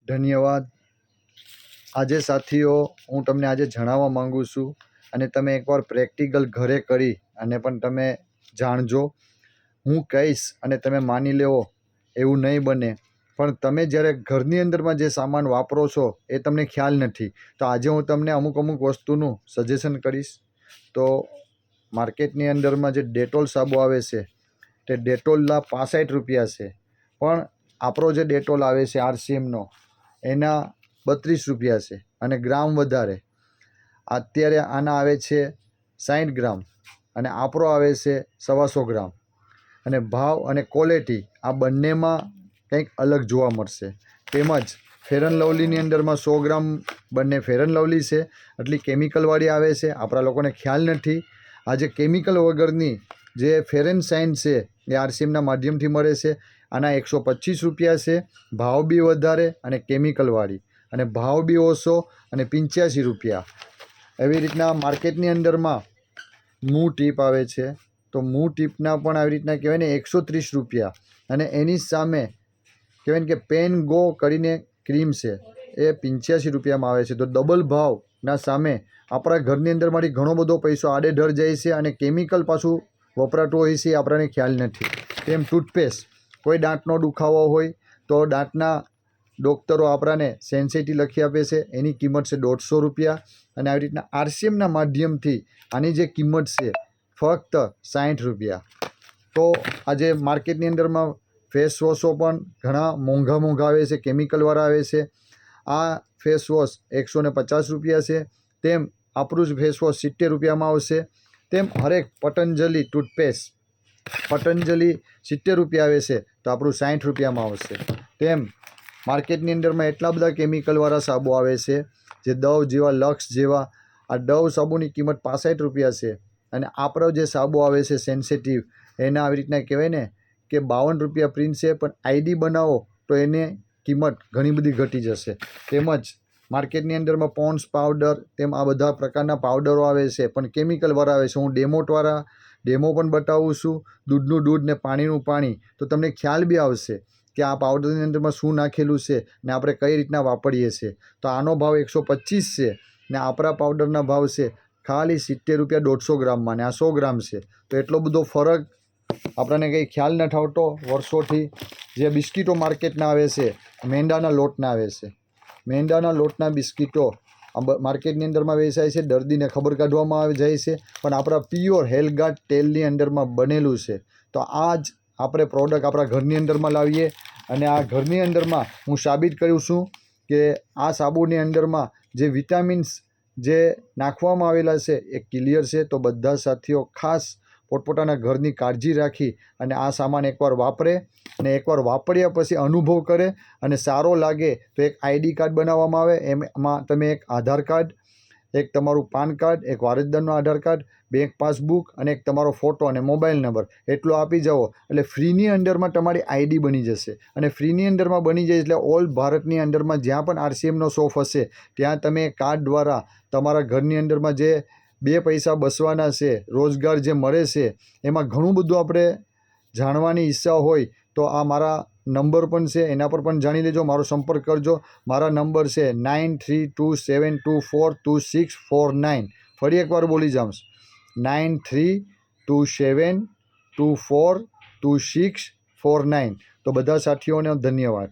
ધન્યવાદ। આજે સાથીઓ હું તમને આજે જણાવવા માગું છું અને તમે એકવાર પ્રેક્ટિકલ ઘરે કરી અને પણ તમે જાણજો। હું કહીશ અને તમે માની લેવો એવું નહીં બને, પણ તમે જ્યારે ઘરની અંદરમાં જે સામાન વાપરો છો એ તમને ખ્યાલ નથી, તો આજે હું તમને અમુક વસ્તુનું સજેશન કરીશ। તો માર્કેટની અંદરમાં જે ડેટોલ સાબુ આવે છે તે ડેટોલના 65 રૂપિયા છે, પણ આપણો જે ડેટોલ આવે છે RCMનો એના 32 રૂપિયા છે અને ગ્રામ વધારે। અત્યારે આના આવે છે 60 ગ્રામ અને આપણો આવે છે 125 ગ્રામ, અને ભાવ અને ક્વોલિટી આ બંનેમાં કંઈક અલગ જોવા મળશે। તેમજ ફેર એન્ડ લવલીની અંદરમાં 100 ગ્રામ બંને ફેર એન્ડ લવલી છે, એટલી કેમિકલવાળી આવે છે, આપણા લોકોને ખ્યાલ નથી। આજે કેમિકલ વગરની જે ફેર એન્ડ શાઇન છે એ RCMના માધ્યમથી મળે છે। આના 125 રૂપિયા છે, ભાવ બી વધારે અને કેમિકલવાળી, અને ભાવ બી ઓછો અને 85 રૂપિયા। એવી રીતના માર્કેટની અંદરમાં મૂ ટીપ આવે છે, તો મૂ ટીપના પણ આવી રીતના કહેવાય ને 130 રૂપિયા, અને એની સામે કહેવાય ને કે પેન ગો કરીને ક્રીમ છે એ 85 રૂપિયામાં આવે છે। તો ડબલ ભાવના સામે આપણા ઘરની અંદરમાંથી ઘણો બધો પૈસો આડેધડ જાય છે અને કેમિકલ પાછું વપરાતું હોય છે એ આપણને ખ્યાલ નથી। તેમ ટૂથપેસ્ટ, કોઈ દાંતનો દુખાવો હોય તો દાંતના ડૉક્ટરો આપણાને સેન્સિટી લખી આપે છે, એની કિંમત છે 150 રૂપિયા, અને આવી રીતના RCMના માધ્યમથી આની જે કિંમત છે ફક્ત 60 રૂપિયા। તો આજે માર્કેટની અંદરમાં ફેસ વોશો પણ ઘણા મોંઘા આવે છે, કેમિકલવાળા આવે છે। આ ફેસ વોશ 150 રૂપિયા છે, તેમ આપણું જ ફેસ વોશ 70 રૂપિયામાં આવશે। તેમ હરેક પતંજલિ ટૂથપેસ્ટ પતંજલિ 70 રૂપિયા આવે છે, તો આપણું 60 રૂપિયામાં આવશે। તેમ માર્કેટની અંદરમાં એટલા બધા કેમિકલવાળા સાબુ આવે છે, જે ડવ જેવા, લક્સ જેવા। આ ડવ સાબુની કિંમત 65 રૂપિયા છે, અને આપણો જે સાબુ આવે છે સેન્સિટિવ એના આવી રીતના કહેવાય ને કે 52 રૂપિયા પ્રિન્ટ છે, પણ ID બનાવો તો એની કિંમત ઘણી બધી ઘટી જશે। તેમજ માર્કેટની અંદરમાં પોન્ડ્સ પાવડર, તેમ આ બધા પ્રકારના પાવડરો આવે છે પણ કેમિકલવાળા આવે છે। હું ડેમો પણ બતાવું છું, દૂધનું દૂધ ને પાણીનું પાણી, તો તમને ખ્યાલ બી આવશે કે આ પાવડરની અંદરમાં શું નાખેલું છે ને આપણે કઈ રીતના વાપરીએ છીએ। તો આનો ભાવ 125 છે ને આપણા પાવડરના ભાવ છે ખાલી 70 રૂપિયા 150 ગ્રામમાં, ને આ 100 ગ્રામ છે। તો એટલો બધો ફરક આપણને કંઈ ખ્યાલ નથી આવતો વર્ષોથી। જે બિસ્કીટો માર્કેટના આવે છે મેંદાના લોટના આવે છે, મેંદાના લોટના બિસ્કીટો માર્કેટની અંદરમાં વેચાય છે, દર્દીને ખબર કાઢવામાં આવી જાય છે, પણ આપણા પ્યોર હેલ્થગાર્ડ તેલની અંદરમાં બનેલું છે। તો આ જ આપણે પ્રોડક્ટ આપણા ઘરની અંદરમાં લાવીએ, અને આ ઘરની અંદરમાં હું સાબિત કરું છું કે આ સાબુની અંદરમાં જે વિટામિન્સ જે નાખવામાં આવેલા છે એ ક્લિયર છે। તો બધા સાથીઓ ખાસ પોતપોતાના ઘરની કાળજી રાખી અને આ સામાન એકવાર વાપરે, અને એકવાર વાપર્યા પછી અનુભવ કરે, અને સારો લાગે તો એક ID કાર્ડ બનાવવામાં આવે। એમાં તમે એક આધાર કાર્ડ, એક તમારું પાન કાર્ડ, એક વારસદારનું આધાર કાર્ડ, બેંક પાસબુક અને એક તમારો ફોટો અને મોબાઈલ નંબર એટલો આપી જાઓ એટલે ફ્રીની અંદરમાં તમારી ID બની જશે। અને ફ્રીની અંદરમાં બની જાય એટલે ઓલ ભારતની અંદરમાં જ્યાં પણ RCMનો શોપ હશે ત્યાં તમે કાર્ડ દ્વારા તમારા ઘરની અંદરમાં જે 2 પૈસા બસવાના છે, રોજગાર જે મળે છે, એમાં ઘણું બધું આપણે જાણવાની ઈચ્છા હોય તો આ મારા નંબર પણ છે, એના પર પણ જાણી લેજો, મારો સંપર્ક કરજો। મારા નંબર છે 9327242649। ફરી એકવાર બોલી જાઉં, 9327242649। તો બધા સાથીઓને ધન્યવાદ।